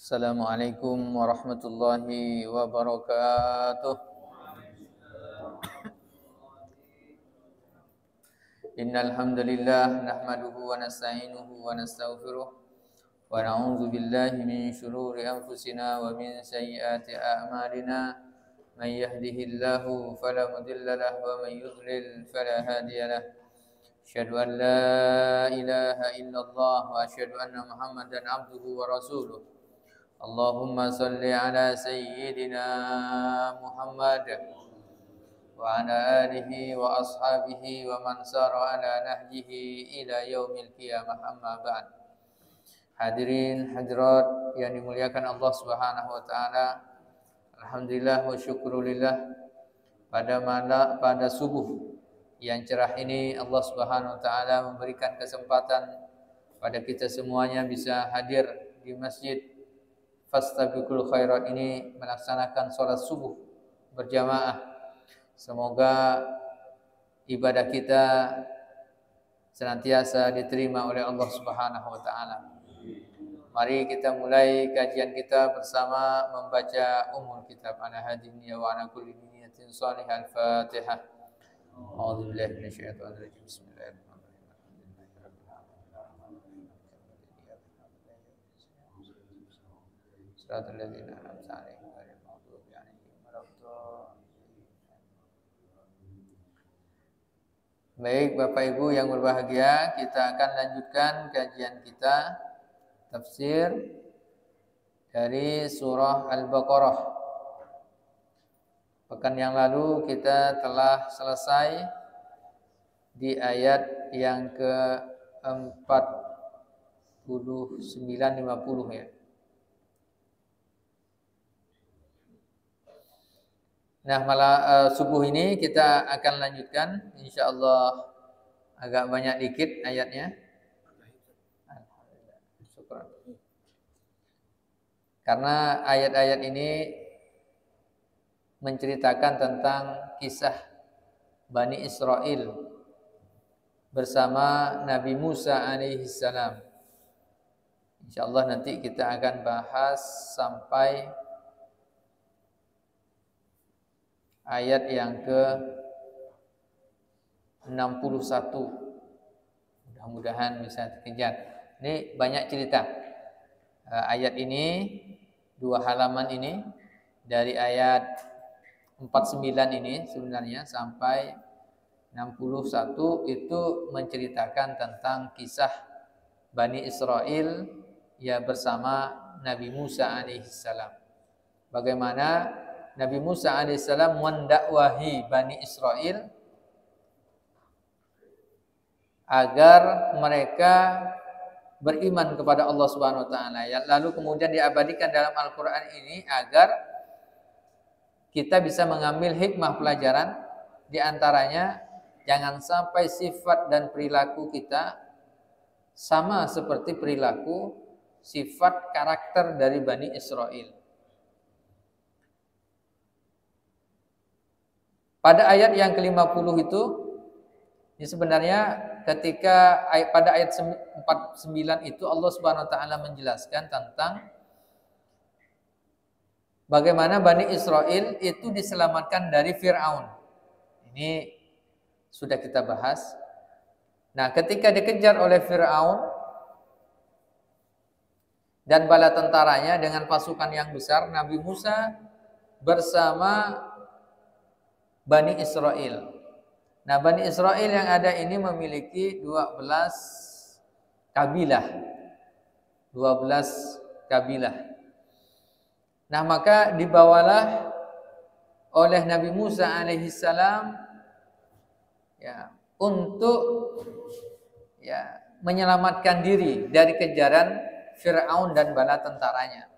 Assalamualaikum warahmatullahi wabarakatuh. Innal hamdalillah nahmaduhu wa nasta'inuhu wa nastaghfiruh wa na'udzu billahi min shururi anfusina wa min sayyiati a'malina. May yahdihillahu fala mudilla lahu wa may yudlil fala hadiya lahu. Asyhadu an la ilaha illallah wa asyhadu anna Muhammadan abduhu wa rasuluh. Allahumma salli ala sayyidina Muhammad wa ala alihi wa ashabihi wa man sara ala nahjihi ila yaumil qiyamah, amma ba'd. Hadirin hadirat yang dimuliakan Allah Subhanahu wa taala. Alhamdulillah wa syukrulillah, pada subuh yang cerah ini Allah Subhanahu wa taala memberikan kesempatan pada kita semuanya bisa hadir di masjid Fastabiqul Khairat ini melaksanakan sholat subuh berjamaah. Semoga ibadah kita senantiasa diterima oleh Allah Subhanahu wa taala. Mari kita mulai kajian kita bersama membaca Ummul Kitab ala hadiniya wa ala kulli niyatin shalihah. Al-Fatihah. A'udzubillahi minasyaitonir rajim. Bismillahirrahmanirrahim. Baik Bapak Ibu yang berbahagia, kita akan lanjutkan kajian kita tafsir dari surah Al-Baqarah. Pekan yang lalu kita telah selesai di ayat yang ke-49-50 ya. Nah, subuh ini kita akan lanjutkan, insyaallah agak banyak dikit ayatnya. Syukur. Karena ayat-ayat ini menceritakan tentang kisah Bani Israel bersama Nabi Musa alaihissalam. Insyaallah nanti kita akan bahas sampai ayat yang ke-61. Mudah-mudahan bisa dikejar. Ini banyak cerita. Ayat ini, 2 halaman ini, dari ayat 49 ini sebenarnya sampai 61 itu menceritakan tentang kisah Bani Israel ya bersama Nabi Musa alaihissalam. Bagaimana Nabi Musa alaihissalam mendakwahi Bani Israel agar mereka beriman kepada Allah Subhanahu wa taala. Lalu kemudian diabadikan dalam Al-Qur'an ini agar kita bisa mengambil hikmah pelajaran, di antaranya jangan sampai sifat dan perilaku kita sama seperti perilaku sifat karakter dari Bani Israel. Pada ayat yang ke-50 itu, ini sebenarnya ketika pada ayat 49 itu Allah Subhanahu wa taala menjelaskan tentang bagaimana Bani Israel itu diselamatkan dari Fir'aun. Ini sudah kita bahas. Nah, ketika dikejar oleh Fir'aun dan bala tentaranya dengan pasukan yang besar, Nabi Musa bersama Bani Israel. Nah, Bani Israel yang ada ini memiliki 12 kabilah. 12 kabilah. Nah, maka dibawalah oleh Nabi Musa alaihissalam ya untuk ya menyelamatkan diri dari kejaran Fir'aun dan bala tentaranya.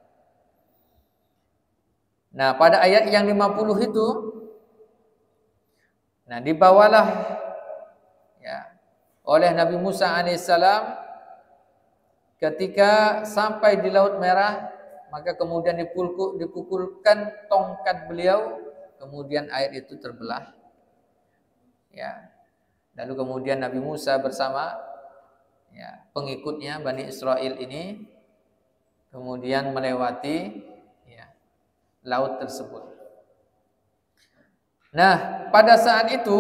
Nah, pada ayat yang 50 itu, nah, dibawalah ya oleh Nabi Musa alaihissalam ketika sampai di Laut Merah, maka kemudian dipukulkan tongkat beliau, kemudian air itu terbelah. Ya. Lalu kemudian Nabi Musa bersama ya pengikutnya Bani Israel ini kemudian melewati laut tersebut. Nah, pada saat itu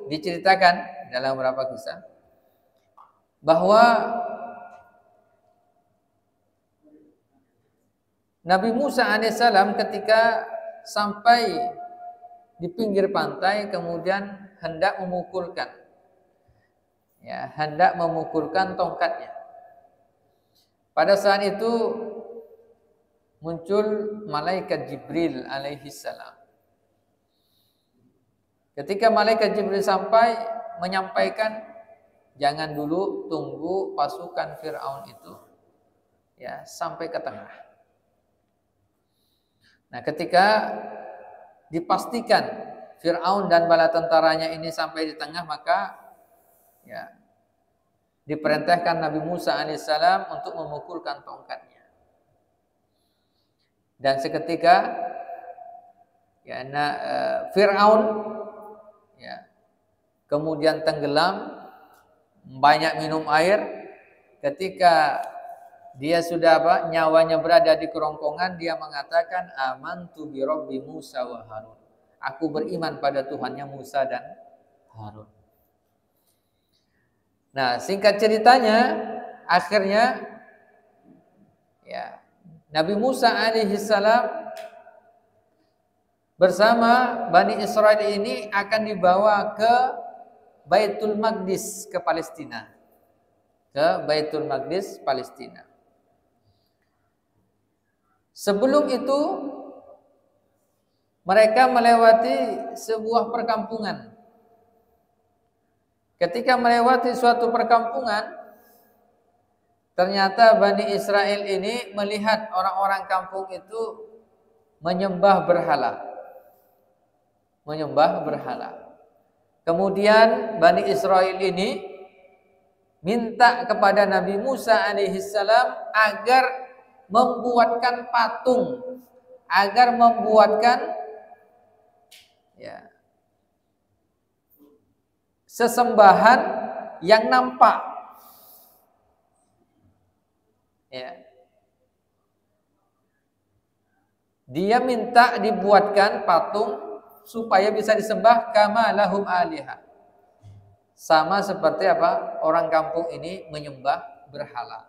diceritakan dalam beberapa kisah bahwa Nabi Musa alaihissalam ketika sampai di pinggir pantai kemudian hendak memukulkan tongkatnya. Pada saat itu muncul malaikat Jibril alaihissalam. Ketika malaikat Jibril sampai menyampaikan, jangan dulu, tunggu pasukan Fir'aun itu sampai ke tengah. Nah, ketika dipastikan Fir'aun dan bala tentaranya ini sampai di tengah, maka diperintahkan Nabi Musa alaihissalam untuk memukulkan tongkatnya. Dan seketika Fir'aun kemudian tenggelam, banyak minum air. Ketika dia sudah nyawanya berada di kerongkongan, dia mengatakan, amantu bi Rabbi Musa wa Harun. Aku beriman pada Tuhannya Musa dan Harun. Nah, singkat ceritanya, akhirnya Nabi Musa alaihissalam bersama Bani Israel ini akan dibawa ke Baitul Maqdis, ke Palestina. Ke Baitul Maqdis, Palestina. Sebelum itu mereka melewati sebuah perkampungan. Ketika melewati suatu perkampungan, ternyata Bani Israel ini melihat orang-orang kampung itu menyembah berhala. Kemudian Bani Israel ini minta kepada Nabi Musa alaihissalam agar membuatkan patung, agar membuatkan sesembahan yang nampak. Dia minta dibuatkan patung supaya bisa disembah kama lahum alihah. Sama seperti orang kampung ini menyembah berhala.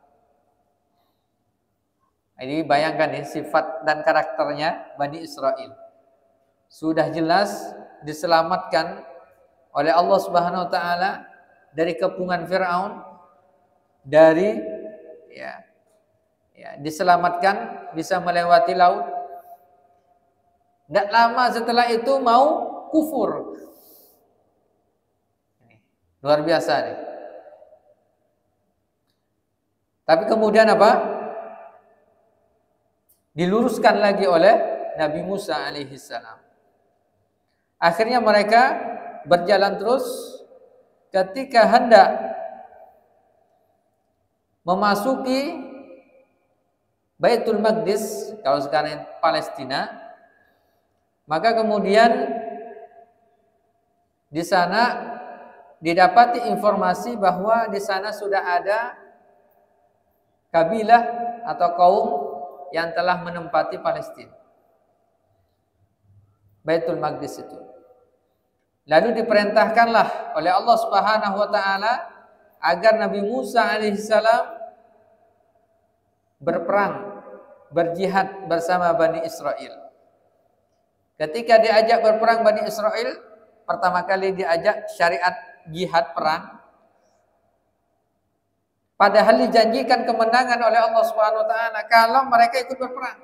Ini bayangkan sifat dan karakternya Bani Israel. Sudah jelas diselamatkan oleh Allah Subhanahu wa taala dari kepungan Firaun, dari diselamatkan bisa melewati laut. Tidak lama setelah itu mau kufur. Luar biasa nih. Tapi kemudian diluruskan lagi oleh Nabi Musa alaihissalam. Akhirnya mereka berjalan terus. Ketika hendak memasuki Baitul Maqdis, kalau sekarang Palestina, maka kemudian di sana didapati informasi bahwa di sana sudah ada kabilah atau kaum yang telah menempati Palestina, Baitul Maqdis itu. Lalu diperintahkanlah oleh Allah Subhanahu wa taala agar Nabi Musa alaihissalam berperang, berjihad bersama Bani Israel. Ketika diajak berperang Bani Israel, pertama kali diajak syariat jihad perang. Padahal dijanjikan kemenangan oleh Allah Subhanahu wa taala kalau mereka ikut berperang.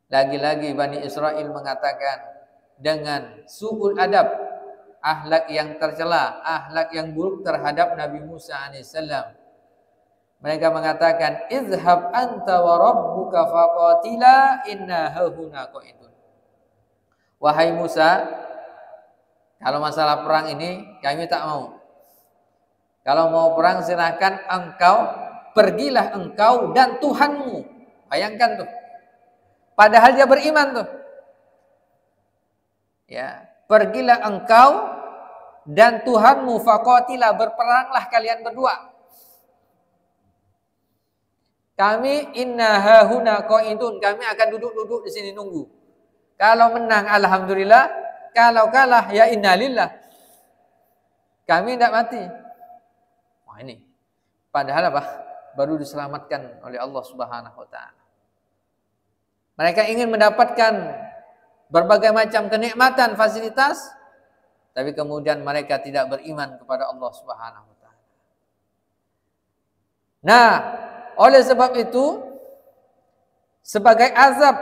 Lagi-lagi Bani Israel mengatakan dengan su'ul adab, akhlak yang tercela, akhlak yang buruk terhadap Nabi Musa alaihissalam. Mereka mengatakan, izhab anta wa rabbuka faqatila inna hahuna qa'idun. Wahai Musa, kalau masalah perang ini kami tak mau. Kalau mau perang silahkan pergilah engkau dan Tuhanmu. Bayangkan tuh. Padahal dia beriman tuh. Pergilah engkau dan Tuhanmu faqatila, berperanglah kalian berdua. Kami inna hahuna qaidun, kami akan duduk-duduk di sini nunggu. Kalau menang alhamdulillah, kalau kalah ya innalillah. Kami tidak mati. Wah ini. Padahal apa? Baru diselamatkan oleh Allah Subhanahu wa taala. Mereka ingin mendapatkan berbagai macam kenikmatan, fasilitas, tapi kemudian mereka tidak beriman kepada Allah Subhanahu wa taala. Nah, oleh sebab itu sebagai azab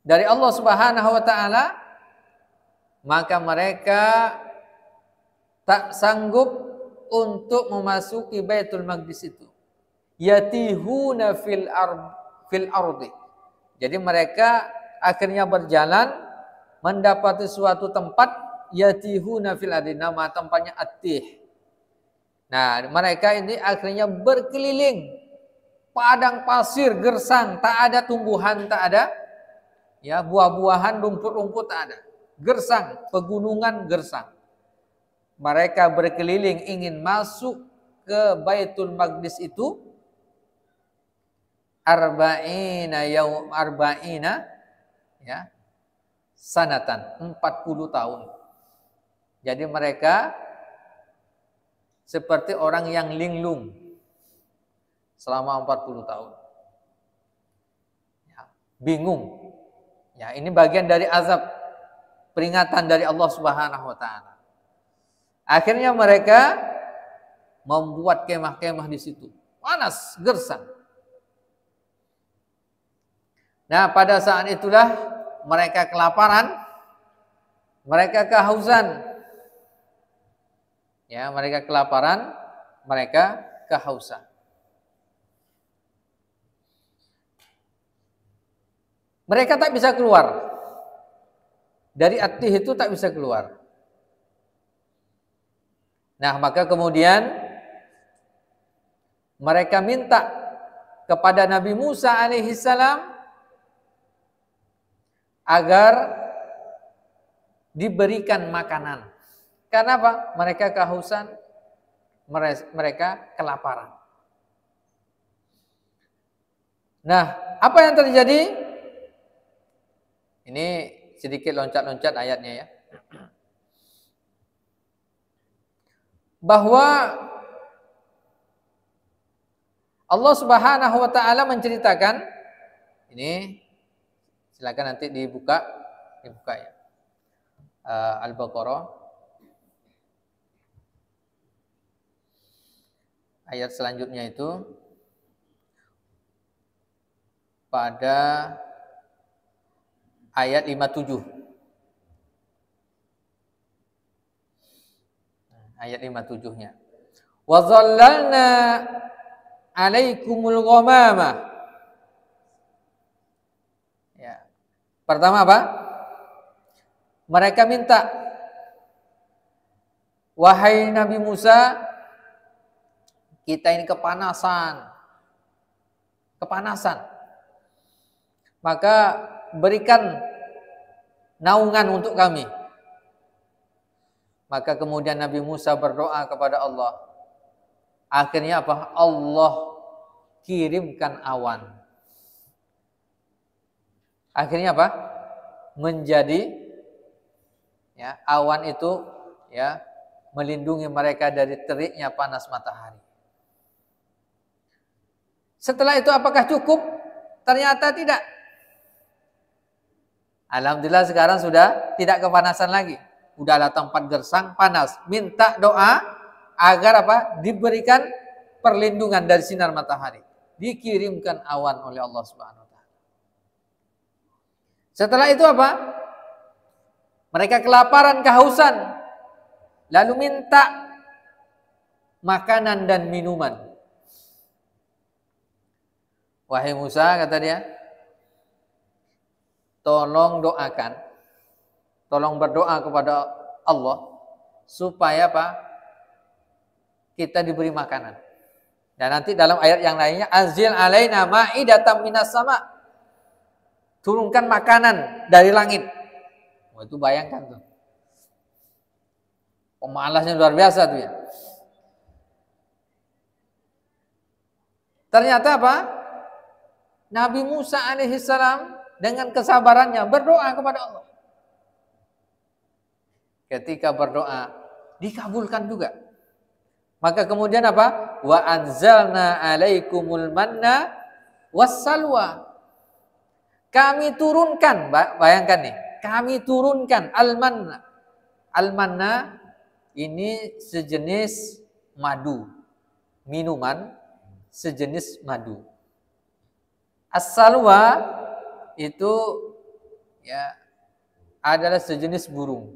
dari Allah Subhanahu wa taala, maka mereka tak sanggup untuk memasuki Baitul Maqdis itu. Yatihuna fil ardi. Jadi mereka akhirnya berjalan mendapati suatu tempat, yatihuna fil ardi, nama tempatnya At-Tih. Nah, mereka ini akhirnya berkeliling padang pasir gersang, tak ada tumbuhan, tak ada ya buah-buahan, rumput-rumput tak ada. Gersang, pegunungan gersang. Mereka berkeliling ingin masuk ke Baitul Maqdis itu arba'ina ya sanatan, 40 tahun. Jadi mereka seperti orang yang linglung selama 40 tahun. Ya, bingung. Ya, ini bagian dari azab, peringatan dari Allah Subhanahu wa taala. Akhirnya mereka membuat kemah-kemah di situ. Panas, gersang. Nah, pada saat itulah mereka kelaparan, mereka kehausan. Ya, mereka kelaparan, mereka kehausan. Mereka tak bisa keluar. Dari At-Tih itu tak bisa keluar. Nah, maka kemudian mereka minta kepada Nabi Musa alaihissalam agar diberikan makanan. Karena apa? Mereka kehausan, mereka kelaparan. Nah, apa yang terjadi? Ini sedikit loncat-loncat ayatnya ya. Bahwa Allah Subhanahu wa taala menceritakan, ini silakan nanti dibuka ya. Al-Baqarah ayat selanjutnya itu pada ayat 57. Ayat 57-nya. Wa dhallalna 'alaikumul ghamama. Ya. Pertama apa? Mereka minta, wahai Nabi Musa, kita ini kepanasan. Maka berikan naungan untuk kami. Maka kemudian Nabi Musa berdoa kepada Allah. Akhirnya apa? Allah kirimkan awan. Akhirnya apa? Menjadi ya, awan itu ya melindungi mereka dari teriknya panas matahari. Setelah itu apakah cukup? Ternyata tidak. Alhamdulillah sekarang sudah tidak kepanasan lagi. Udahlah tempat gersang, panas. Minta doa agar apa? Diberikan perlindungan dari sinar matahari. Dikirimkan awan oleh Allah Subhanahu wa taala. Setelah itu apa? Mereka kelaparan, kehausan. Lalu minta makanan dan minuman. Wahai Musa, kata dia, tolong doakan, tolong berdoa kepada Allah supaya apa? Kita diberi makanan. Dan nanti dalam ayat yang lainnya, azil alaina ma'idatan minas sama. Turunkan makanan dari langit. Wah, itu bayangkan tuh. Pemalasnya luar biasa tuh ya. Ternyata apa? Nabi Musa alaihissalam dengan kesabarannya berdoa kepada Allah. Ketika berdoa dikabulkan juga. Maka kemudian apa? Wa anzalna alaikumul manna wassalwa. Kami turunkan, bayangkan nih, kami turunkan al-manna. Al-manna ini sejenis madu, minuman sejenis madu. As-salwa itu ya adalah sejenis burung.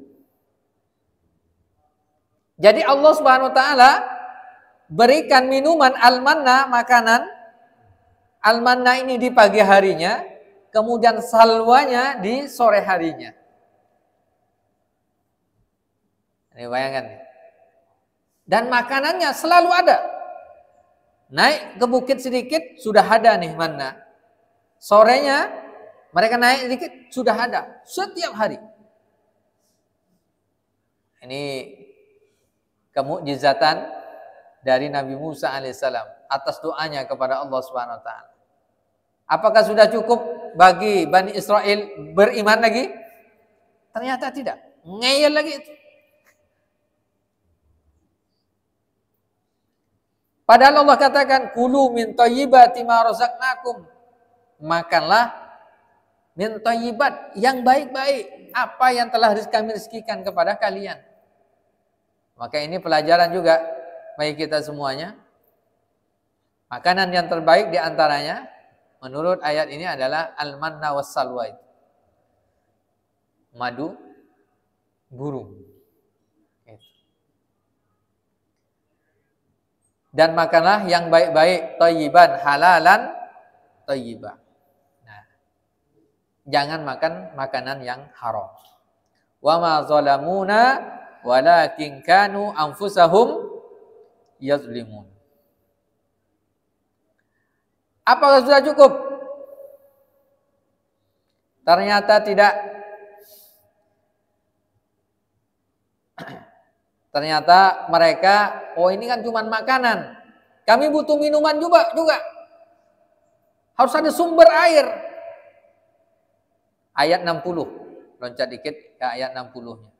Jadi Allah Subhanahu wa taala berikan minuman al-manna, makanan al-manna ini di pagi harinya, kemudian salwanya di sore harinya. Ini bayangkan. Dan makanannya selalu ada. Naik ke bukit sedikit sudah ada nih manna. Sorenya mereka naik sedikit sudah ada setiap hari. Ini kemukjizatan dari Nabi Musa alaihissalam atas doanya kepada Allah Subhanahu wa taala. Apakah sudah cukup bagi Bani Israel beriman lagi? Ternyata tidak. Ngeyel lagi itu. Padahal Allah katakan kulu min thayyibati ma razaqnakum. Makanlah min thayyibat yang baik-baik apa yang telah kami rezekikan kepada kalian. Maka ini pelajaran juga bagi kita semuanya. Makanan yang terbaik diantaranya menurut ayat ini adalah al-manna was-salwa, madu burung. Dan makanlah yang baik-baik, thayyiban, halalan, thayyibah. Nah, jangan makan makanan yang haram. Wa ma zalamuna walakin kanu anfusahum yazlimun. Apakah sudah cukup? Ternyata tidak. Ternyata mereka, oh ini kan cuma makanan. Kami butuh minuman juga. Harus ada sumber air. Ayat 60. Loncat dikit ke ayat 60-nya.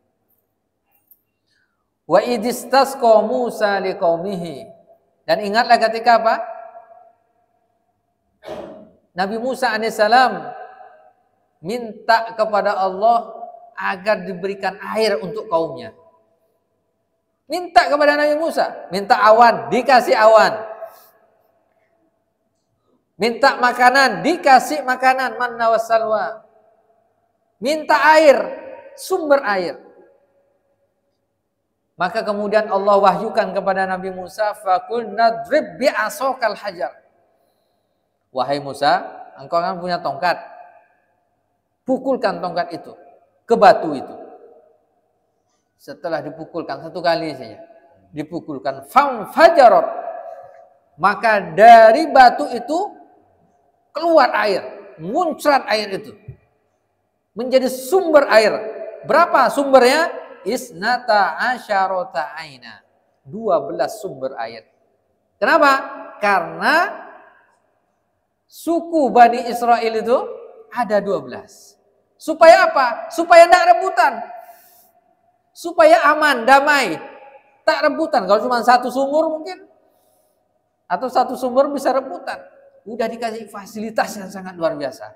Wa idistasqa Musa liqaumihi. Dan ingatlah ketika apa? Nabi Musa alaihissalam minta kepada Allah agar diberikan air untuk kaumnya. Minta kepada Nabi Musa, minta awan, dikasih awan. Minta makanan, dikasih makanan, manna wassalwa. Minta air, sumber air. Maka kemudian Allah wahyukan kepada Nabi Musa, faqul nadrib bi'asokal hajar. Wahai Musa, engkau kan punya tongkat. Pukulkan tongkat itu ke batu itu. Setelah dipukulkan satu kali saja, dipukulkan fajarot, maka dari batu itu keluar air, muncrat air itu menjadi sumber air. Berapa sumbernya? Isnata asyarota aina, 12 sumber air. Kenapa? Karena suku Bani Israel itu ada 12. Supaya apa? Supaya tidak rebutan. Supaya aman, damai, tak rebutan. Kalau cuma satu sumur mungkin, atau satu sumber bisa rebutan. Udah dikasih fasilitas yang sangat luar biasa.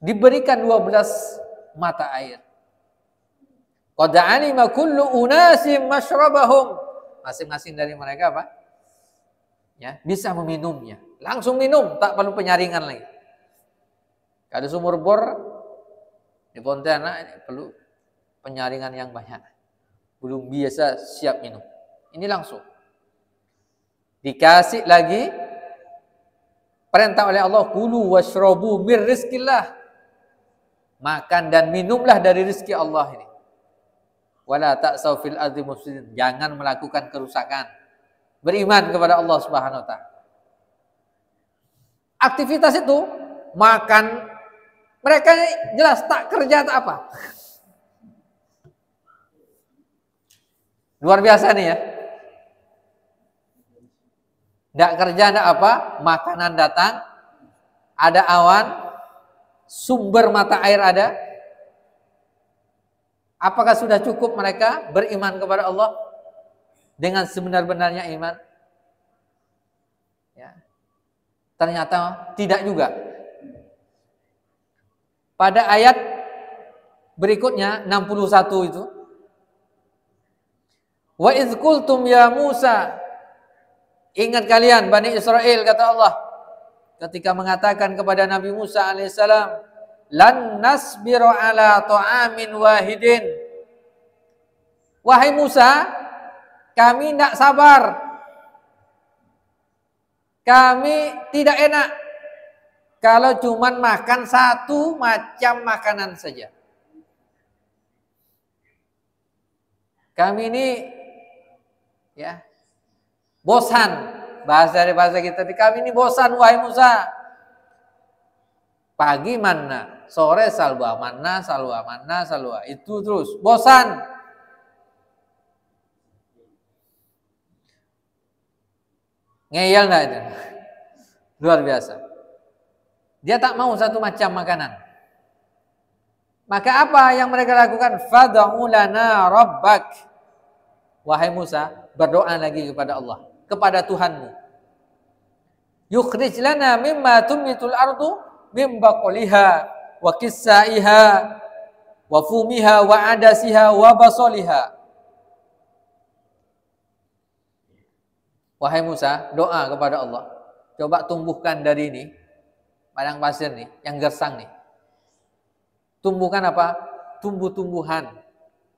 Diberikan 12 mata air. Qad alima kullu unasim mashrabahum. Masing-masing dari mereka apa? Ya, bisa meminumnya. Langsung minum, tak perlu penyaringan lagi. Ada sumur bor di Pontianak ini perlu penyaringan yang banyak. Belum biasa siap minum. Ini langsung. Dikasih lagi perintah oleh Allah, kulu washrabu mir rizqillah. Makan dan minumlah dari rezeki Allah ini. Wala ta'saw fil ardi mufsidin. Jangan melakukan kerusakan. Beriman kepada Allah Subhanahu wa taala. Aktivitas itu makan. Mereka jelas tak kerja tak apa. Luar biasa nih ya. Tidak kerja, tidak apa, makanan datang, ada awan, sumber mata air ada. Apakah sudah cukup mereka beriman kepada Allah dengan sebenar-benarnya iman? Ya. Ternyata tidak juga. Pada ayat berikutnya 61 itu, wa idz qultum ya Musa, ingat kalian Bani Israel, kata Allah ketika mengatakan kepada Nabi Musa alaihissalam, lan nasbiru ala ta'amin wahidin, wahai Musa, kami tidak sabar, kami tidak enak kalau cuman makan satu macam makanan saja. Kami ini ya bosan, dari bahasa kita, kami ini bosan wahai Musa. Pagi manna, sore salwa, manna salwa, itu terus bosan. Ngeyel enggak itu? Luar biasa. Dia tak mau satu macam makanan. Maka apa yang mereka lakukan? Fad'u lana rabbak. Wahai Musa, berdoa lagi kepada Allah, kepada Tuhanmu. Yukhrij lana mimma tumitul ardu mim baqliha wa qissaiha wa fumiha wa adasiha wa basaliha. Wahai Musa, doa kepada Allah. Coba tumbuhkan dari ini padang pasir nih, yang gersang nih. Tumbuhkan apa? Tumbuh-tumbuhan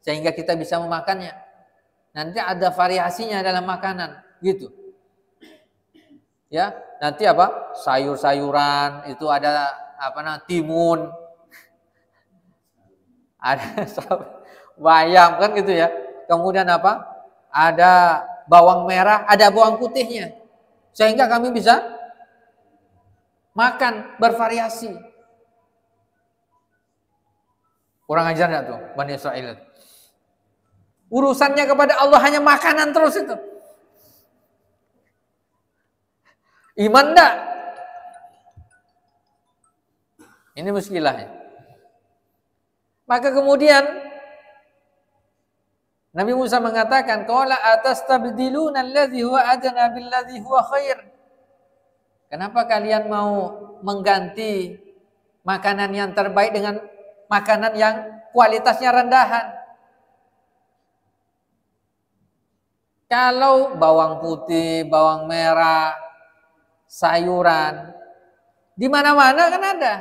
sehingga kita bisa memakannya. Nanti ada variasinya dalam makanan, gitu. Ya, nanti apa? Sayur-sayuran, itu ada timun. Ada bayam kan gitu ya. Kemudian apa? Ada bawang merah, ada bawang putihnya. Sehingga kami bisa makan bervariasi. Kurang ajar enggak tuh Bani Israil? Urusannya kepada Allah hanya makanan terus itu. Iman enggak? Ini muskilahnya. Maka kemudian Nabi Musa mengatakan, qala atastabdiluna alladhi huwa adna billadhi huwa khair. Kenapa kalian mau mengganti makanan yang terbaik dengan makanan yang kualitasnya rendahan? Kalau bawang putih, bawang merah, sayuran, di mana-mana kan ada.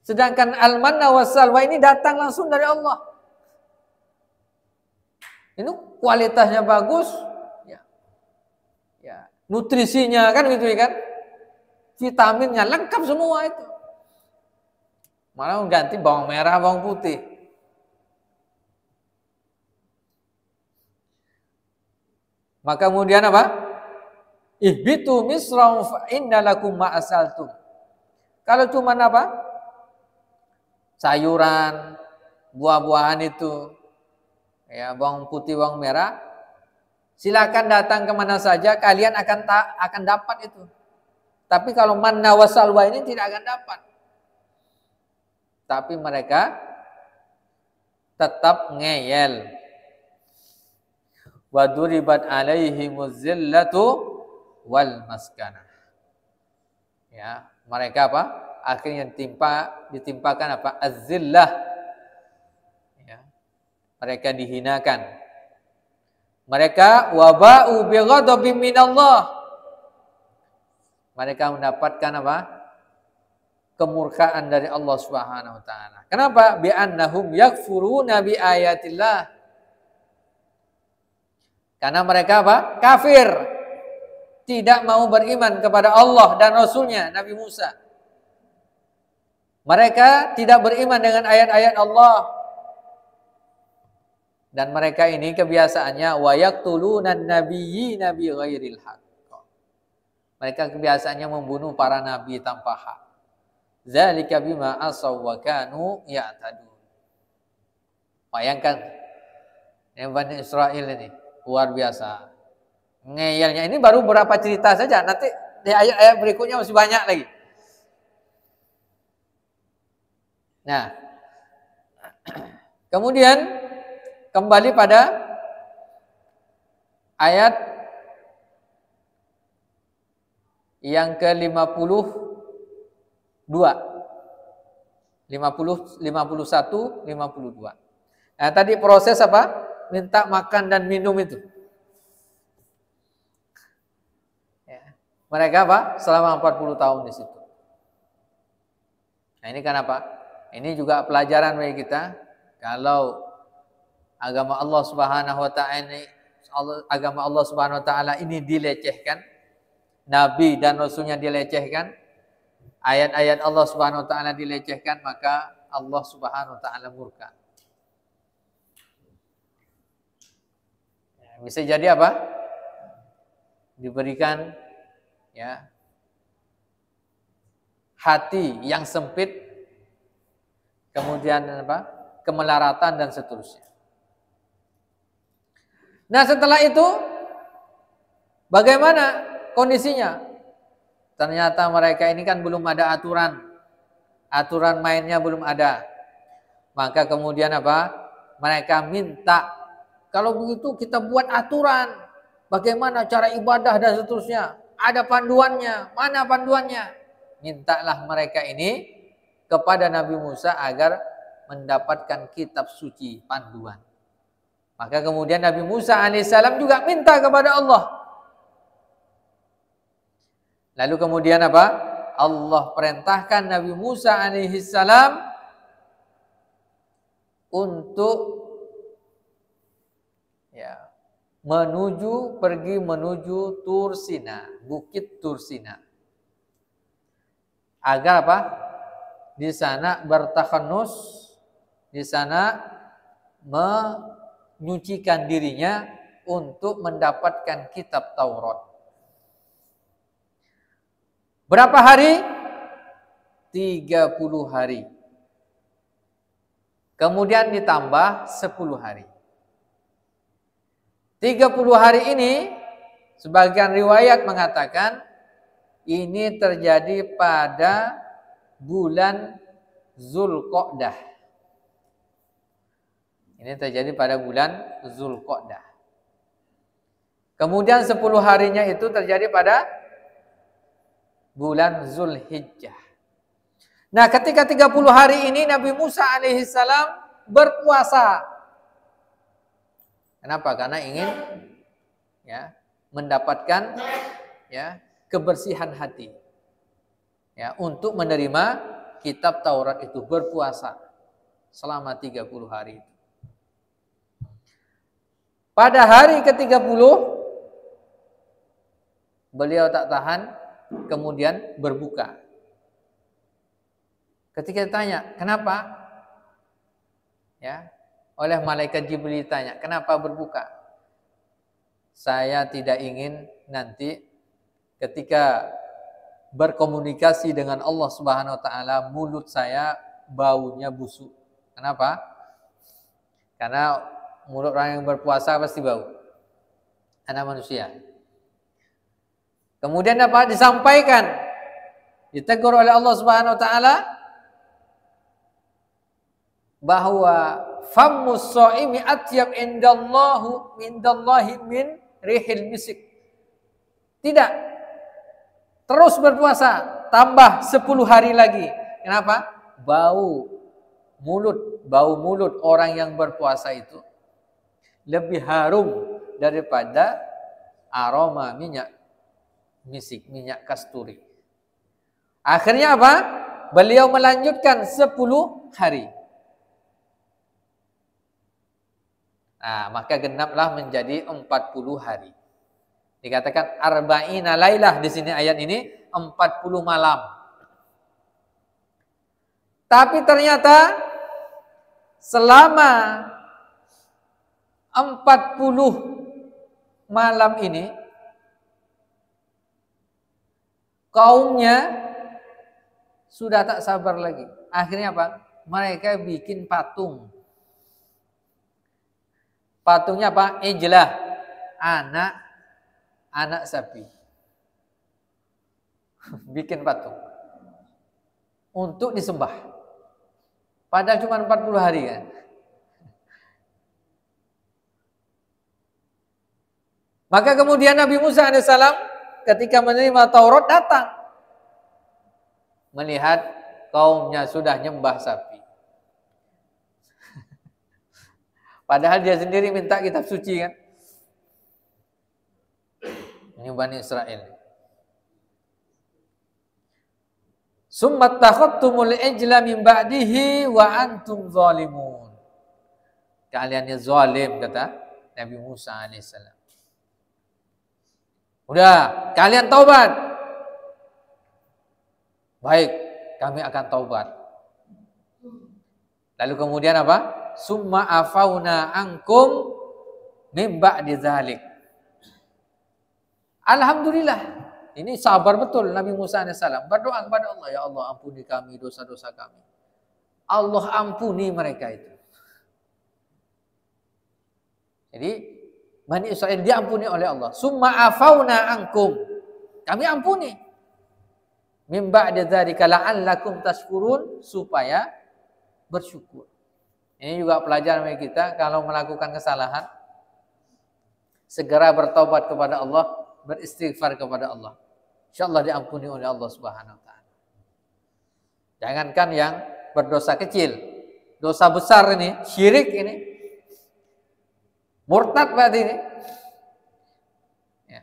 Sedangkan al-manna wassalwa ini datang langsung dari Allah. Ini kualitasnya bagus, ya, nutrisinya kan gitu kan, vitaminnya lengkap semua itu. Malah mengganti bawang merah, bawang putih. Maka kemudian apa? Ihbitu misram fa inna lakum ma asaltum. Kalau cuma apa? Sayuran, buah-buahan itu, ya, bawang putih, bawang merah, silakan datang kemana saja, kalian akan dapat itu. Tapi kalau manna wasalwa ini tidak akan dapat. Tapi mereka tetap ngeyel. Wa duribat alaihimuz zillatu wal maskanah. Ya, mereka apa? Akhirnya ditimpakan apa? Az-zillah. Ya. Mereka dihinakan. Mereka waba'u bi ghadabin minallah. Mereka mendapatkan apa? Kemurkaan dari Allah Subhanahu wa taala. Kenapa? Bi annahum yakfuruna bi ayatillah. Karena mereka apa? Kafir. Tidak mau beriman kepada Allah dan Rasulnya Nabi Musa. Mereka tidak beriman dengan ayat-ayat Allah. Dan mereka ini kebiasaannya wa yaqtuluna an-nabiyyina bi ghairil haqq. Mereka kebiasaannya membunuh para nabi tanpa hak. Zalika bima asaw wa kanu ya'tadun. Bayangkan yang Bani Israil ini luar biasa. Ngeyelnya ini baru beberapa cerita saja. Nanti di ayat-ayat berikutnya masih banyak lagi. Nah, kemudian kembali pada ayat yang ke-52. 51, 52. Nah, tadi proses apa? Minta makan dan minum itu. Ya. Mereka apa? Selama 40 tahun di situ. Nah, ini kan apa? Ini juga pelajaran bagi kita. Kalau agama Allah Subhanahu wa taala ini dilecehkan, nabi dan rasulnya dilecehkan, ayat-ayat Allah Subhanahu wa taala dilecehkan, maka Allah Subhanahu wa taala murka. Bisa jadi apa? Diberikan ya hati yang sempit, kemudian apa? Kemelaratan dan seterusnya. Nah, setelah itu bagaimana kondisinya? Ternyata mereka ini kan belum ada aturan. Aturan mainnya belum ada. Maka kemudian apa? Mereka minta, kalau begitu kita buat aturan. Bagaimana cara ibadah dan seterusnya. Ada panduannya. Mana panduannya? Mintalah mereka ini kepada Nabi Musa agar mendapatkan kitab suci panduan. Maka kemudian Nabi Musa alaihissalam juga minta kepada Allah. Lalu kemudian apa? Allah perintahkan Nabi Musa alaihissalam untuk ya pergi menuju Tur Sina, Bukit Tur Sina. Agar apa? Di sana bertakhanus, di sana menyucikan dirinya untuk mendapatkan kitab Taurat. Berapa hari? 30 hari. Kemudian ditambah 10 hari. 30 hari ini sebagian riwayat mengatakan ini terjadi pada bulan Zulqa'dah. Ini terjadi pada bulan Zulqa'dah. Kemudian 10 harinya itu terjadi pada bulan Zulhijjah. Nah, ketika 30 hari ini Nabi Musa alaihissalam berpuasa. Kenapa? Karena ingin ya mendapatkan ya kebersihan hati. Ya, untuk menerima kitab Taurat itu, berpuasa selama 30 hari itu. Pada hari ke-30 beliau tak tahan, kemudian berbuka. Ketika ditanya, kenapa? Ya, oleh malaikat Jibril ditanya, kenapa berbuka? Saya tidak ingin nanti ketika berkomunikasi dengan Allah Subhanahu wa taala mulut saya baunya busuk. Kenapa? Karena mulut orang yang berpuasa pasti bau. Anak manusia. Kemudian apa? Disampaikan, ditegur oleh Allah Subhanahu wa taala bahwa fammus shaimi atyab indallahi min rihil misik. Tidak. Terus berpuasa, tambah 10 hari lagi. Kenapa? Bau mulut orang yang berpuasa itu lebih harum daripada aroma minyak misik, minyak kasturi. Akhirnya apa? Beliau melanjutkan 10 hari. Nah, maka genaplah menjadi 40 hari. Dikatakan arba'ina lailah di sini ayat ini 40 malam. Tapi ternyata selama 40 malam ini kaumnya sudah tak sabar lagi. Akhirnya apa? Mereka bikin patung. Patungnya apa? Ijlah, anak anak sapi. Bikin patung untuk disembah. Padahal cuma 40 hari kan. Maka kemudian Nabi Musa alaihissalam ketika menerima Taurat datang melihat kaumnya sudah nyembah sapi. Padahal dia sendiri minta kitab suci kan. Ini Bani Israel. Summa takhadtumul ijla min ba'dihi wa antum zalimun. Kalian yang zalim, kata Nabi Musa alaihissalam. Udah, kalian taubat. Baik, kami akan taubat. Lalu kemudian apa? Summa afauna ankum mim ba'di dzalik. Alhamdulillah, ini sabar betul Nabi Musa alaihissalam. Berdoa kepada Allah, ya Allah ampuni kami dosa-dosa kami. Allah ampuni mereka itu. Jadi Bani Israel diampuni oleh Allah. Summa afauna ankum. Kami ampuni. Mim ba'di dzalika la'allakum tashkurun, supaya bersyukur. Ini juga pelajaran bagi kita, kalau melakukan kesalahan segera bertobat kepada Allah, beristighfar kepada Allah. Insyaallah diampuni oleh Allah Subhanahu wa taala. Jangankan yang berdosa kecil, dosa besar ini, syirik ini, murtad berarti ini. Ya,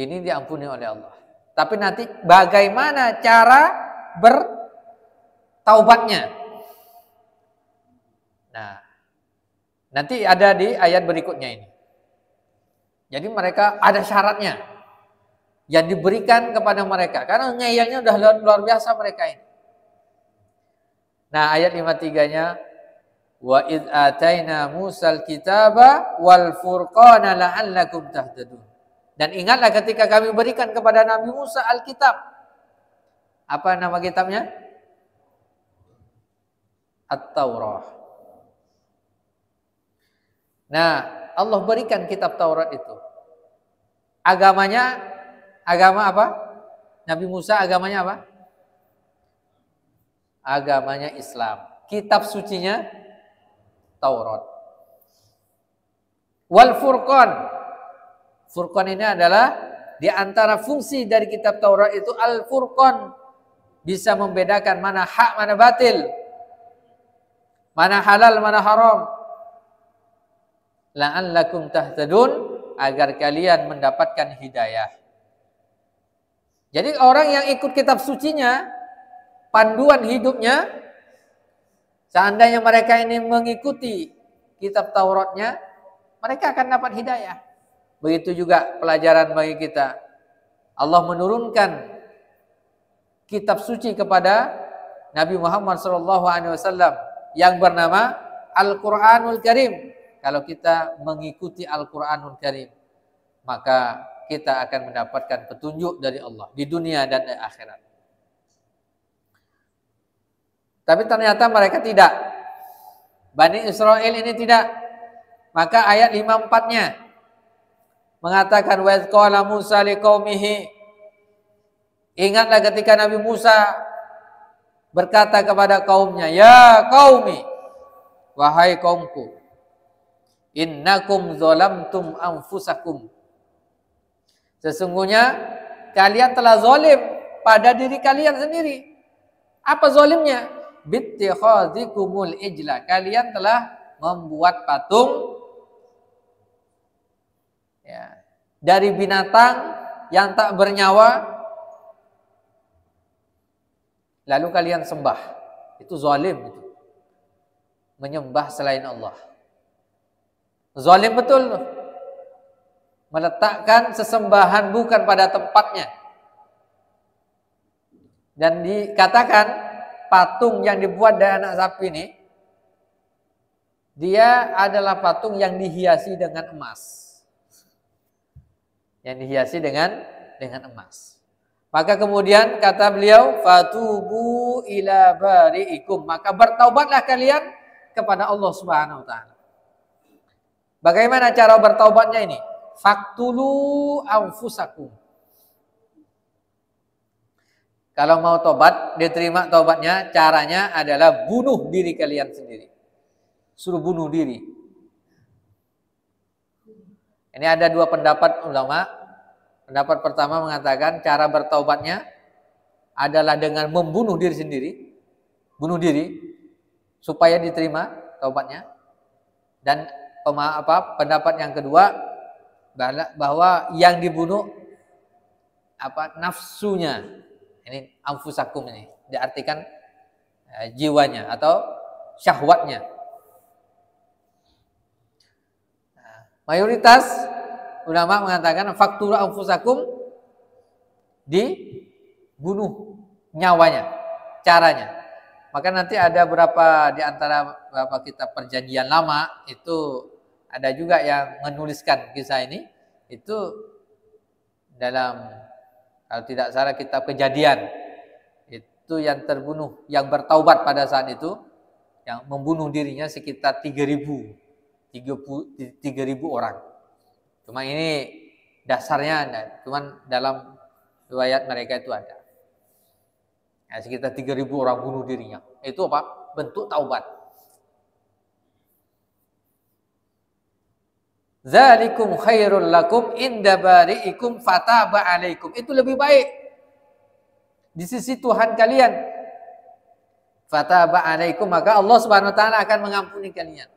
ini diampuni oleh Allah. Tapi nanti bagaimana cara bertaubatnya? Nah, nanti ada di ayat berikutnya ini. Jadi mereka ada syaratnya yang diberikan kepada mereka. Karena ngeyelnya udah luar biasa mereka ini. Nah, ayat 53-nya, wa id ataina Musal kitaba wal furqana la'allakum tahtadun. Dan ingatlah ketika kami berikan kepada Nabi Musa Alkitab. Apa nama kitabnya? At-Taurah. Nah, Allah berikan kitab Taurat itu. Agamanya, agama apa? Nabi Musa agamanya apa? Agamanya Islam. Kitab sucinya Taurat. Wal Furqan. Furqan ini adalah di antara fungsi dari kitab Taurat itu Al-Furqan, bisa membedakan mana hak, mana batil, mana halal, mana haram. La'allakum tahtadun, agar kalian mendapatkan hidayah. Jadi orang yang ikut kitab sucinya, panduan hidupnya, seandainya mereka ini mengikuti kitab Tauratnya, mereka akan dapat hidayah. Begitu juga pelajaran bagi kita. Allah menurunkan kitab suci kepada Nabi Muhammad SAW yang bernama Al-Quranul Karim. Kalau kita mengikuti Al-Quranul Karim, maka kita akan mendapatkan petunjuk dari Allah di dunia dan di akhirat. Tapi ternyata mereka tidak. Bani Israel ini tidak. Maka ayat 54-nya mengatakan, wa idh qala Musa liqaumihi. Ingatlah ketika Nabi Musa berkata kepada kaumnya, ya qaumi, wahai kaumku, innakum zalamtum anfusakum. Sesungguhnya kalian telah zalim pada diri kalian sendiri. Apa zalimnya? Bittikhadzikumul ijla. Kalian telah membuat patung ya, dari binatang yang tak bernyawa, lalu kalian sembah. Itu zalim itu. Menyembah selain Allah. Zalim betul. Meletakkan sesembahan bukan pada tempatnya. Dan dikatakan patung yang dibuat dari anak sapi ini, dia adalah patung yang dihiasi dengan emas. Yang dihiasi dengan emas. Maka kemudian kata beliau, fatubu ila bari'ikum. Maka bertaubatlah kalian kepada Allah Subhanahu wa taala. Bagaimana cara bertaubatnya ini? Faktulu anfusakum. Kalau mau tobat, diterima tobatnya, caranya adalah bunuh diri kalian sendiri. Suruh bunuh diri. Ini ada dua pendapat ulama. Pendapat pertama mengatakan cara bertaubatnya adalah dengan membunuh diri sendiri. Bunuh diri supaya diterima taubatnya. Dan pendapat yang kedua bahwa yang dibunuh nafsunya. Ini anfusakum ini diartikan jiwanya atau syahwatnya. Mayoritas ulama mengatakan faktulu anfusakum, dibunuh nyawanya, caranya. Maka nanti ada di antara beberapa kitab perjanjian lama itu ada juga yang menuliskan kisah ini. Itu dalam, kalau tidak salah, kitab Kejadian. Itu yang terbunuh, yang bertaubat pada saat itu, yang membunuh dirinya sekitar 3.000 orang. Cuma ini dasarnya, cuman dalam riwayat mereka itu ada. Ya, sekitar 3.000 orang bunuh dirinya. Itu apa? Bentuk taubat. Zalikum khairul lakum inda bari'ikum fataba alaikum. Itu lebih baik di sisi Tuhan kalian. Fataba alaikum, maka Allah Subhanahu wa taala akan mengampuni kalian.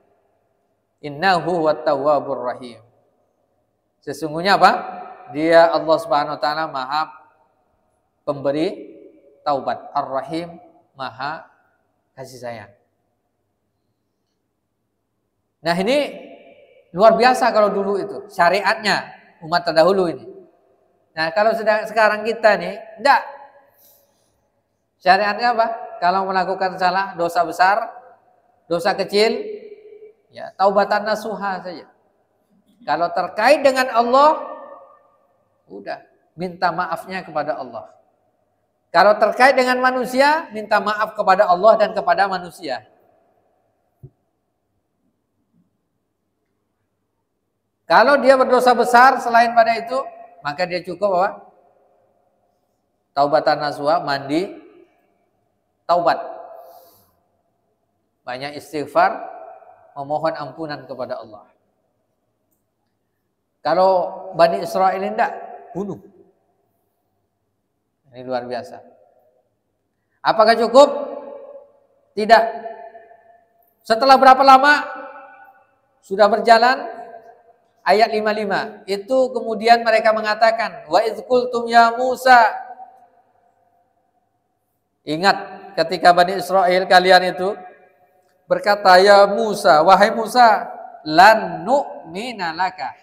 Innahu wattawwabur rahim. Sesungguhnya apa? Dia Allah Subhanahu wa taala Maha pemberi taubat, Ar-Rahim, Maha kasih sayang. Nah, ini luar biasa kalau dulu itu syariatnya umat terdahulu ini. Nah, kalau sekarang kita nih enggak. Syariatnya apa? Kalau melakukan salah, dosa besar, dosa kecil, ya taubatan nasuha saja. Kalau terkait dengan Allah, udah minta maafnya kepada Allah. Kalau terkait dengan manusia, minta maaf kepada Allah dan kepada manusia. Kalau dia berdosa besar selain pada itu, maka dia cukup apa? Taubatan nasuha, mandi, taubat. Banyak istighfar, memohon ampunan kepada Allah. Kalau Bani Israel ini tidak, bunuh. Ini luar biasa. Apakah cukup? Tidak. Setelah berapa lama sudah berjalan, ayat 55 itu kemudian mereka mengatakan, wa idz qultum ya Musa. Ingat ketika Bani Israel kalian itu berkata, ya Musa, wahai Musa, lan nu'mina laka.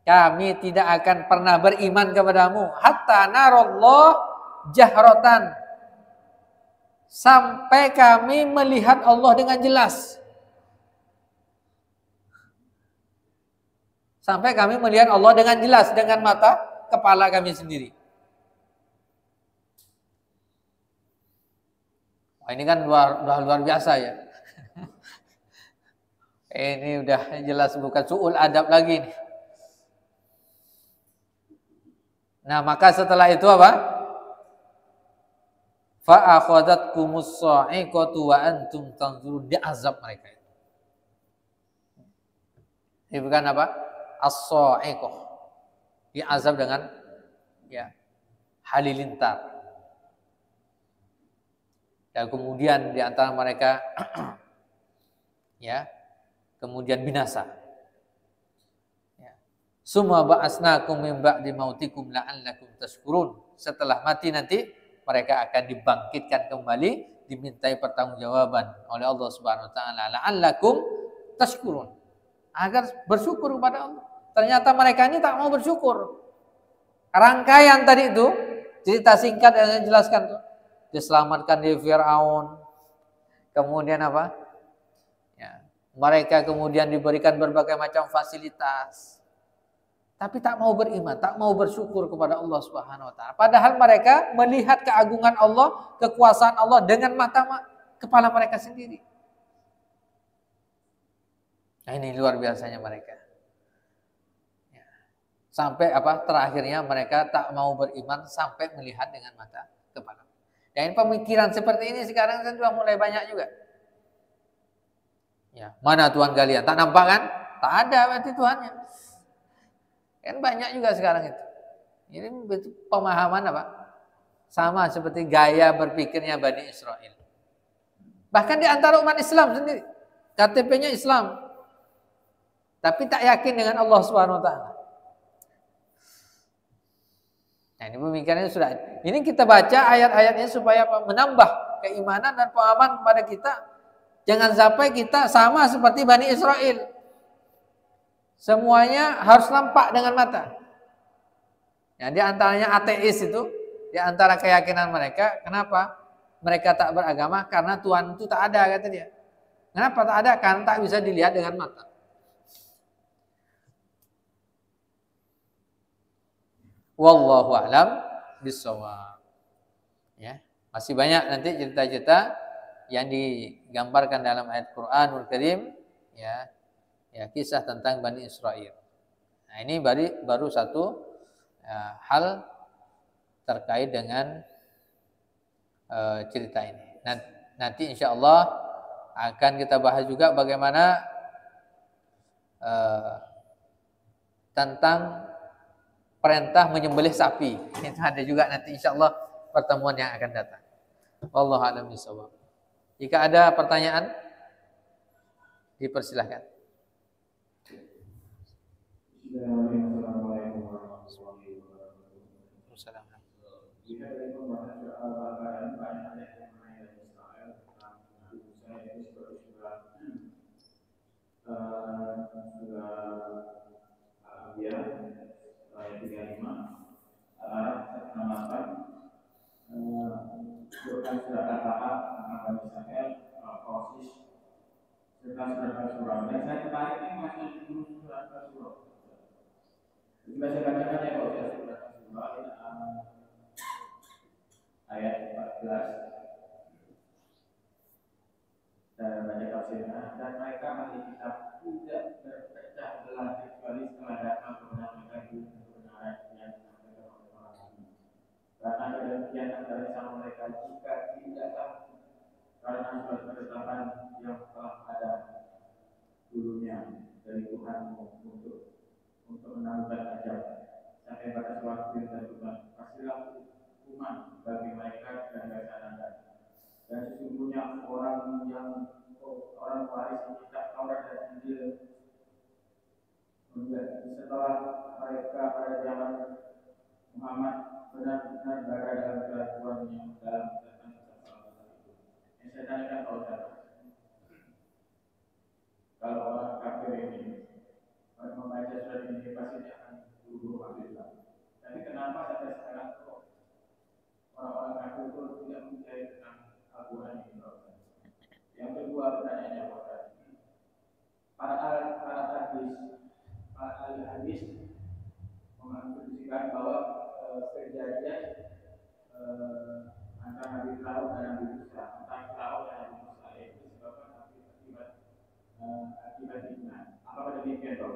Kami tidak akan pernah beriman kepadamu hatta narallah jahratan, sampai kami melihat Allah dengan jelas. Sampai kami melihat Allah dengan jelas, dengan mata kepala kami sendiri. Wah, ini kan luar biasa ya. Ini udah jelas bukan su'ul adab lagi nih. Nah, maka setelah itu apa? Fa akhadhatkumus sa'iqatu wa antum tanzurun, diazab mereka itu. Ini bukan apa? As-sa'iqah. Diazab dengan halilintar. Dan kemudian di antara mereka kemudian binasa. Summa ba'asnakum min ba'di mautikum la'allakum tashkurun. Setelah mati nanti mereka akan dibangkitkan kembali, dimintai pertanggungjawaban oleh Allah Subhanahu wa taala, la'allakum tashkurun, agar bersyukur kepada Allah. Ternyata mereka ini tak mau bersyukur. Rangkaian tadi itu cerita singkat yang dijelaskan tuh, diselamatkan dari Firaun. Kemudian apa? Mereka kemudian diberikan berbagai macam fasilitas. Tapi tak mau beriman, tak mau bersyukur kepada Allah Subhanahu wa taala. Padahal mereka melihat keagungan Allah, kekuasaan Allah dengan mata kepala mereka sendiri. Nah, ini luar biasanya mereka. Ya. Sampai terakhirnya mereka tak mau beriman sampai melihat dengan mata kepala. Dan pemikiran seperti ini sekarang kan sudah mulai banyak juga. Ya, mana Tuhan kalian? Tak nampak kan? Tak ada berarti Tuhannya. Kan banyak juga sekarang itu. Ini pemahaman sama seperti gaya berpikirnya Bani Israel. Bahkan di antara umat Islam sendiri, KTP-nya Islam, tapi tak yakin dengan Allah Subhanahu Wa Taala. Nah, ini pemikirannya sudah. Ini kita baca ayat-ayatnya supaya menambah keimanan dan pemahaman kepada kita. Jangan sampai kita sama seperti Bani Israel. Semuanya harus nampak dengan mata. Ya, di antaranya ateis itu, di antara keyakinan mereka, kenapa mereka tak beragama? Karena Tuhan itu tak ada, kata dia. Kenapa tak ada? Karena tak bisa dilihat dengan mata. Wallahu a'lam bishawab. Ya, masih banyak nanti cerita-cerita yang digambarkan dalam ayat Qur'anul Karim, ya kisah tentang Bani Israel. Nah, ini baru satu hal terkait dengan cerita ini. Nanti insya Allah akan kita bahas juga bagaimana tentang perintah menyembelih sapi. Itu ada juga nanti insya Allah pertemuan yang akan datang. Wallahu a'lam bishawab. Jika ada pertanyaan, dipersilahkan. Assalamualaikum warahmatullahi wabarakatuh. Jika dari pembahasan soal bakaran banyak ayat yang mengenai Israel tentang Nabi Musa itu seperti surah Al-Anbiya ayat 35, Al-Araf 68, Quran surat Al-Tahab tentang Bani Israel, Al-Qasis serta surat Al-Surah. Dan saya tertarik ini masih di surat Al-Surah. Jika saya bacakan ya kalau saya surat Al-Surah ayat 14 dan baca tafsirnya, dan mereka ahli kitab tidak berpecah belah kecuali setelah datang kepada mereka kebenaran yang disampaikan oleh para nabi. Karena kedemikian antara sama mereka jika tidak tahu karena surat ketetapan yang telah ada dulunya dari Tuhanmu untuk menangguhkan ajab sampai pada suatu yang tentukan. Pastilah hukuman bagi mereka dan mereka Anda. Dan sesungguhnya orang waris kitab Taurat dan Injil setelah mereka pada zaman Muhammad benar-benar berada dalam kelakuannya dalam tentang salah itu. Yang saya tanyakan kalau orang kafir ini membaca surat ini pasti dia akan buru-buru masuk Islam. Tapi kenapa sampai sekarang orang-orang kafir itu tidak mencari tentang Al-Quran ini? Yang kedua pertanyaannya para ahli hadis menginstruksikan bahwa kejadian antara Nabi Firaun dan Nabi Musa, tentang Firaun dan Nabi Musa itu disebabkan akibat fitnah. Apakah demikian Pak?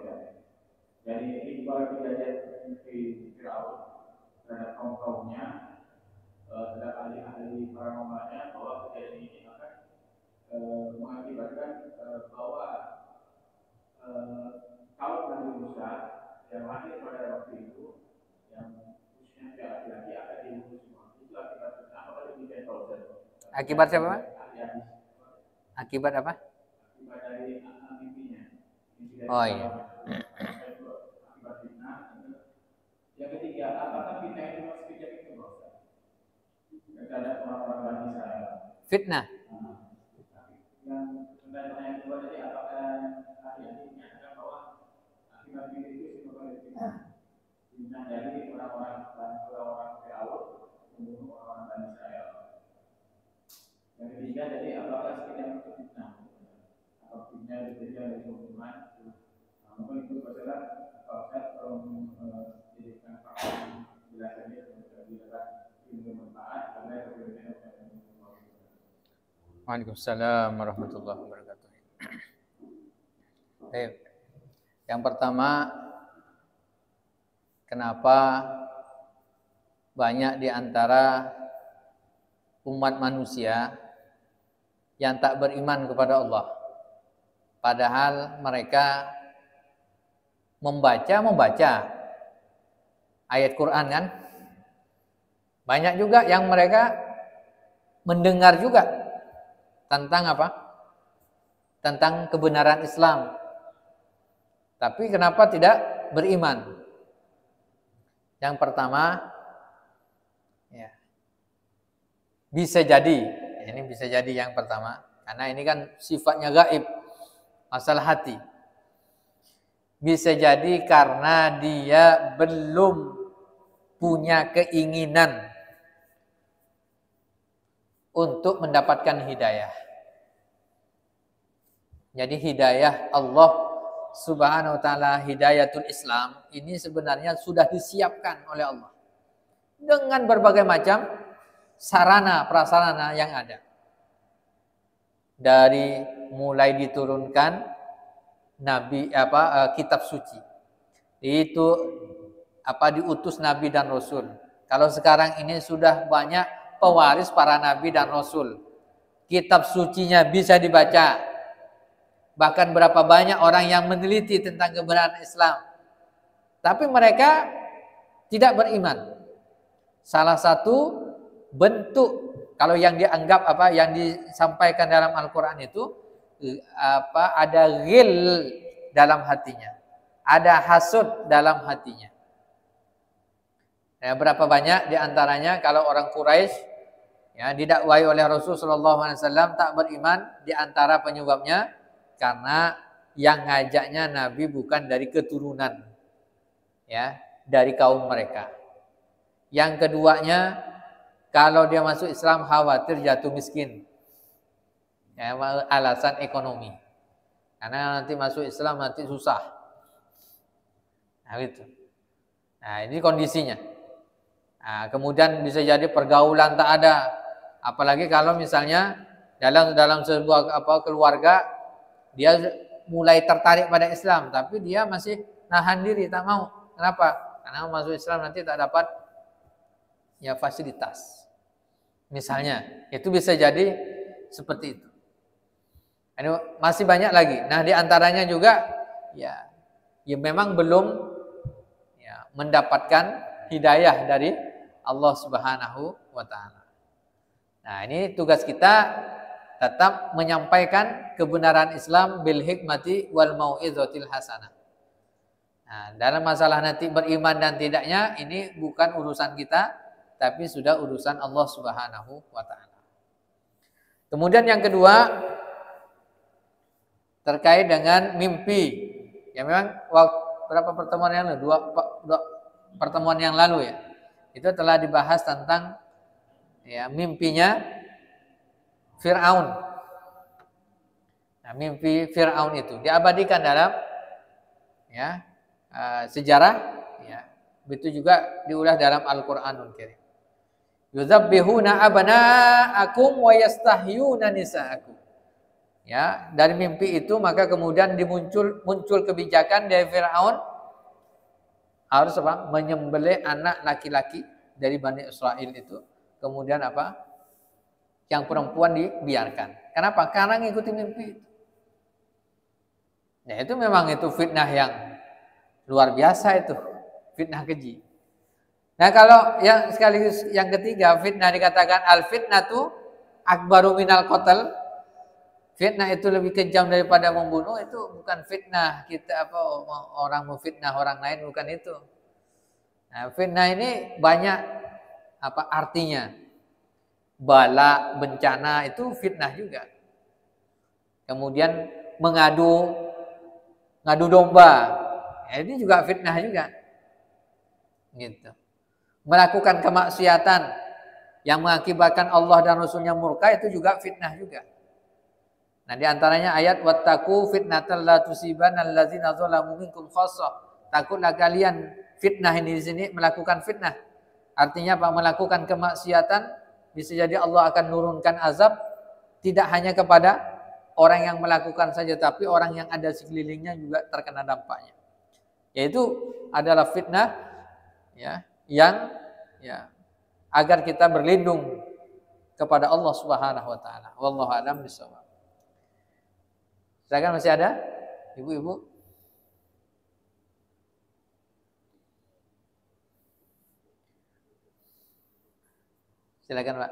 Jadi ini kalau kejadian di Firaun terhadap kaum-kaumnya, terhadap ahli-ahli paranormalnya, bahwa kejadian ini akan mengakibatkan bahwa kaum Nabi Musa yang lahir pada waktu itu, yang usianya laki-laki akan dibunuh semua. Itu akibat apa? Demikian Pak? Akibat siapa? Akibat apa? Akibat dari mimpinya. Oh iya. Akibat fitnah. Yang ketiga, apakah fitnah itu masih sekejap itu Pak? Terhadap orang-orang Bani Israel. Fitnah. Yang pertanyaan kedua tadi, apakah ahli-ahli menyatakan bahwa akibat itu sebabkan fitnah dari orang-orang Firaun membunuh orang-orang Bani Israel. Yang ketiga, jadi apakah sekejap itu fitnah? Apakah fitnah bekerja dari pembunuhan? Mungkin itu adalah kalau menjadikan fakta jelasannya untuk dilihat ilmu manfaat karena kebenaran. Waalaikumsalam warahmatullahi wabarakatuh. Baik. Yang pertama, kenapa banyak di antara umat manusia yang tak beriman kepada Allah. Padahal mereka membaca ayat Quran kan. Banyak juga yang mereka mendengar juga tentang apa? Tentang kebenaran Islam. Tapi kenapa tidak beriman? Yang pertama, ya, bisa jadi, ini bisa jadi yang pertama, karena ini kan sifatnya gaib, masalah hati. Bisa jadi karena dia belum punya keinginan untuk mendapatkan hidayah. Jadi hidayah Allah Subhanahu wa ta'ala, hidayatul Islam, ini sebenarnya sudah disiapkan oleh Allah dengan berbagai macam sarana prasarana yang ada. Dari mulai diturunkan kitab suci. Itu diutus nabi dan rasul. Kalau sekarang ini sudah banyak pewaris para nabi dan rasul. Kitab sucinya bisa dibaca. Bahkan berapa banyak orang yang meneliti tentang kebenaran Islam. Tapi mereka tidak beriman. Salah satu bentuk kalau yang dianggap yang disampaikan dalam Al-Qur'an itu ada ghil dalam hatinya. Ada hasud dalam hatinya. Ya, berapa banyak di antaranya kalau orang Quraisy didakwai oleh Rasulullah SAW tak beriman, di antara penyebabnya karena yang ngajaknya Nabi bukan dari keturunan, dari kaum mereka. Yang keduanya, kalau dia masuk Islam khawatir jatuh miskin, alasan ekonomi. Karena nanti masuk Islam nanti susah. Nah, gitu. Nah, ini kondisinya. Nah, kemudian bisa jadi pergaulan tak ada, apalagi kalau misalnya dalam sebuah keluarga dia mulai tertarik pada Islam, tapi dia masih nahan diri, tak mau. Kenapa? Karena masuk Islam nanti tak dapat fasilitas. Misalnya, itu bisa jadi seperti itu. Ini masih banyak lagi. Nah, di antaranya juga ya memang belum mendapatkan hidayah dari Allah Subhanahu wa ta'ala. Nah, ini tugas kita tetap menyampaikan kebenaran Islam bil hikmati wal mau'izatil hasanah. Nah, dalam masalah nanti beriman dan tidaknya ini bukan urusan kita, tapi sudah urusan Allah Subhanahu wa ta'ala. Kemudian yang kedua terkait dengan mimpi. Ya memang berapa pertemuan yang lalu? Dua pertemuan yang lalu ya. Itu telah dibahas tentang mimpinya Fir'aun. Nah, mimpi Fir'aun itu diabadikan dalam sejarah, itu juga diulas dalam Al-Qur'anul Karim. Yuzabbihuna abna'akum wa yastahyuna nisa'akum. Dari mimpi itu maka kemudian muncul kebijakan dari Fir'aun harus menyembelih anak laki-laki dari Bani Israel itu. Kemudian yang perempuan dibiarkan. Kenapa? Karena ngikuti mimpi itu. Ya, itu memang itu fitnah yang luar biasa itu. Fitnah keji. Nah, kalau yang sekaligus yang ketiga, fitnah dikatakan al-fitnatu akbaru minal qatl. Fitnah itu lebih kejam daripada membunuh. Itu bukan fitnah kita orang memfitnah orang lain, bukan itu. Nah, fitnah ini banyak artinya. Bala, bencana itu fitnah juga. Kemudian mengadu domba, ini juga fitnah juga. Gitu. Melakukan kemaksiatan yang mengakibatkan Allah dan Rasulnya murka itu juga fitnah juga. Nah, di antaranya ayat wattaqu fitnatal la tusibanal ladzina zalamu minkum khassah. Takutlah kalian fitnah ini di sini melakukan fitnah. Artinya melakukan kemaksiatan bisa jadi Allah akan nurunkan azab tidak hanya kepada orang yang melakukan saja, tapi orang yang ada sekelilingnya juga terkena dampaknya. Yaitu adalah fitnah ya, yang ya agar kita berlindung kepada Allah Subhanahu wa taala. Wallahu a'lam bishawab. Silakan, masih ada ibu-ibu? Silakan, Pak.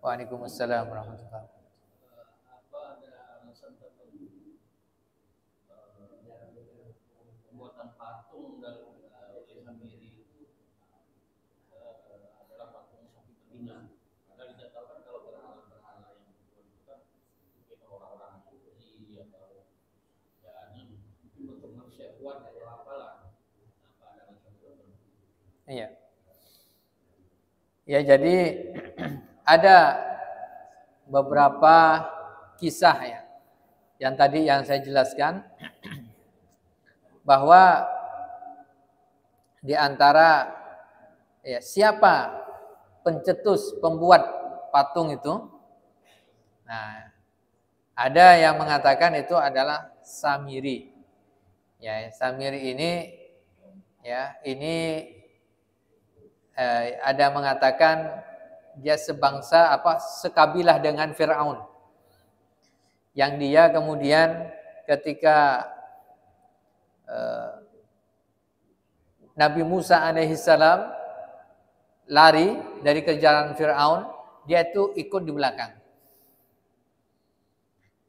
Waalaikumsalam warahmatullahi wabarakatuh. Apa ada alasan tertentu pembuatan patung dan Samiri itu adalah patung sapi betina? Karena kita tahu kan kalau berhala-berhala yang dibuat itu kan mungkin orang-orang Yahudi atau ya ini bentuk manusia kuat atau apalah. Apa ada alasan tertentu? Iya. Ya, jadi ada beberapa kisah ya yang tadi yang saya jelaskan bahwa di antara ya, siapa pencetus pembuat patung itu. Nah, ada yang mengatakan itu adalah Samiri. Ya, Samiri ini ya, ini ada mengatakan dia sebangsa sekabilah dengan Firaun. Yang dia kemudian ketika Nabi Musa alaihissalam lari dari kejaran Firaun, dia itu ikut di belakang.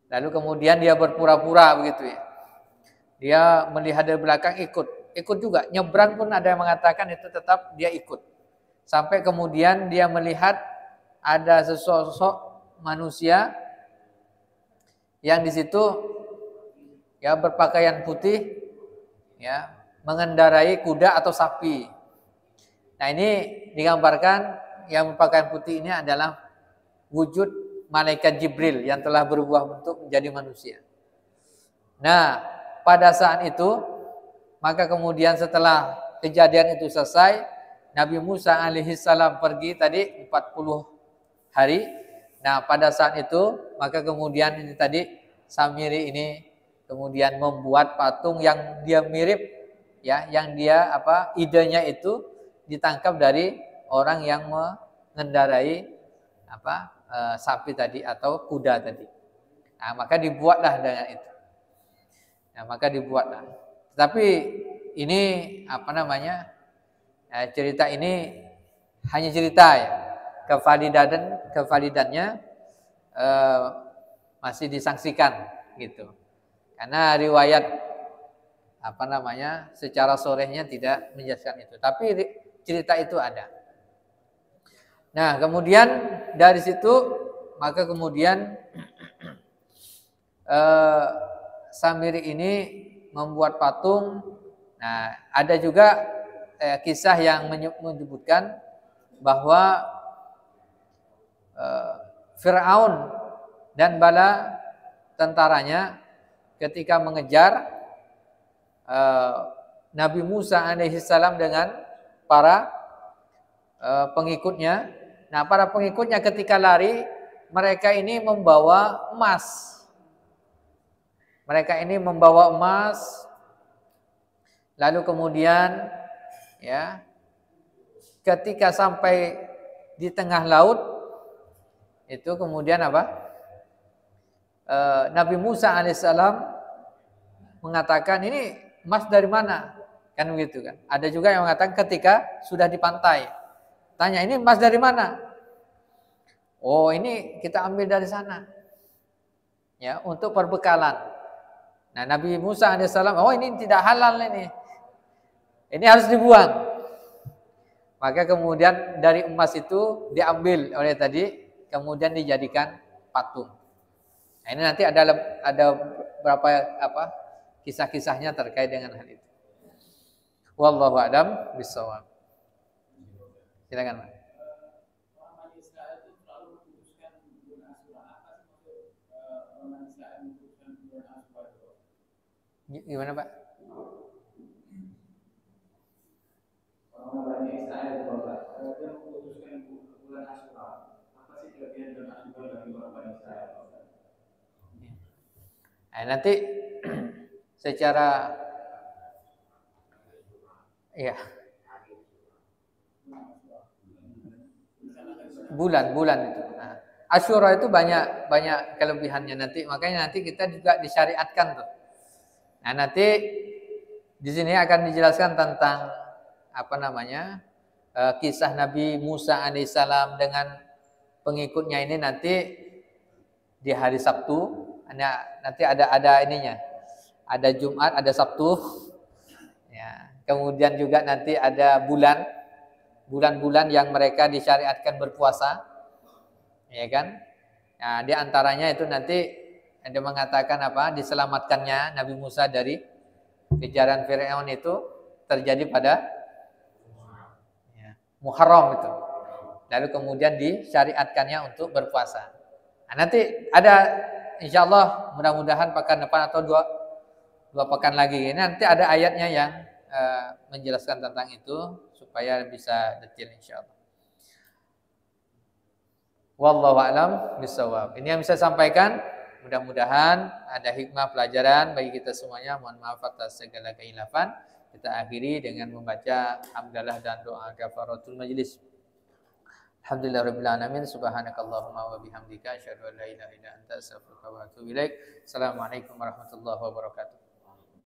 Lalu kemudian dia berpura-pura begitu ya. Dia melihat dari belakang, ikut juga. Nyebrang pun ada yang mengatakan itu tetap dia ikut. Sampai kemudian dia melihat ada sesosok manusia yang di situ ya berpakaian putih ya, mengendarai kuda atau sapi. Nah, ini digambarkan yang berpakaian putih ini adalah wujud malaikat Jibril yang telah berubah bentuk menjadi manusia. Nah, pada saat itu maka kemudian setelah kejadian itu selesai, Nabi Musa alaihissalam pergi tadi 40 hari. Nah, pada saat itu maka kemudian ini tadi Samiri ini kemudian membuat patung yang dia mirip ya, yang dia idenya itu ditangkap dari orang yang mengendarai sapi tadi atau kuda tadi. Nah, maka dibuatlah dengan itu. Nah, maka dibuatlah. Tapi ini cerita ini hanya cerita ya. Kevalidannya masih disangsikan gitu. Karena riwayat secara sorehnya tidak menjelaskan itu. Tapi cerita itu ada. Nah, kemudian dari situ maka kemudian Samiri ini membuat patung. Nah, ada juga kisah yang menyebutkan bahwa Firaun dan bala tentaranya ketika mengejar Nabi Musa alaihissalam dengan para pengikutnya. Nah, para pengikutnya ketika lari, mereka ini membawa emas. Lalu kemudian ya, ketika sampai di tengah laut itu kemudian Nabi Musa alaihissalam mengatakan, ini emas dari mana? Kan begitu kan. Ada juga yang mengatakan ketika sudah di pantai, tanya, ini emas dari mana? Oh, ini kita ambil dari sana ya, untuk perbekalan. Nah, Nabi Musa alaihissalam, oh ini tidak halal ini harus dibuang. Maka kemudian dari emas itu diambil oleh tadi, kemudian dijadikan patung. Nah, ini nanti ada berapa kisah-kisahnya terkait dengan hal itu. Wallahu a'lam bishawab. Silakan, Pak. Orang Israel itu selalu memutuskan bulan Asyura. Apa sih maksud orang Israel memutuskan bulan Asyura? Gimana, Pak? Orang Israel itu dia memutuskan bulan Asyura. Apa sih kelebihan bulan Asyura bagi orang Israel? Nah, nanti secara Iya. Bulan itu. Nah, Asyura itu banyak kelebihannya nanti, makanya nanti kita juga disyariatkan tuh. Nah, nanti di sini akan dijelaskan tentang apa namanya? Kisah Nabi Musa alaihissalam dengan pengikutnya ini nanti di hari Sabtu. Nanti ada ininya. Ada Jumat, ada Sabtu. Ya, kemudian juga nanti ada bulan-bulan yang mereka disyariatkan berpuasa, ya kan? Nah, di antaranya itu nanti ada mengatakan apa? Diselamatkannya Nabi Musa dari kejaran Firaun itu terjadi pada Muharram itu. Lalu kemudian disyariatkannya untuk berpuasa. Nah, nanti ada insyaallah mudah-mudahan pekan depan atau dua pekan lagi ini nanti ada ayatnya yang menjelaskan tentang itu supaya bisa detail insyaallah. Wallahu a'lam bishawab. Ini yang bisa sampaikan. Mudah-mudahan ada hikmah pelajaran bagi kita semuanya. Mohon maaf atas segala kehilafan. Kita akhiri dengan membaca hamdalah dan doa kafaratul majlis. Alhamdulillahirabbil alamin. Subhanakallahumma wa bihamdika asyhadu an la ilaha illa anta astaghfiruka wa atubu ilaik. Assalamualaikum warahmatullahi wabarakatuh.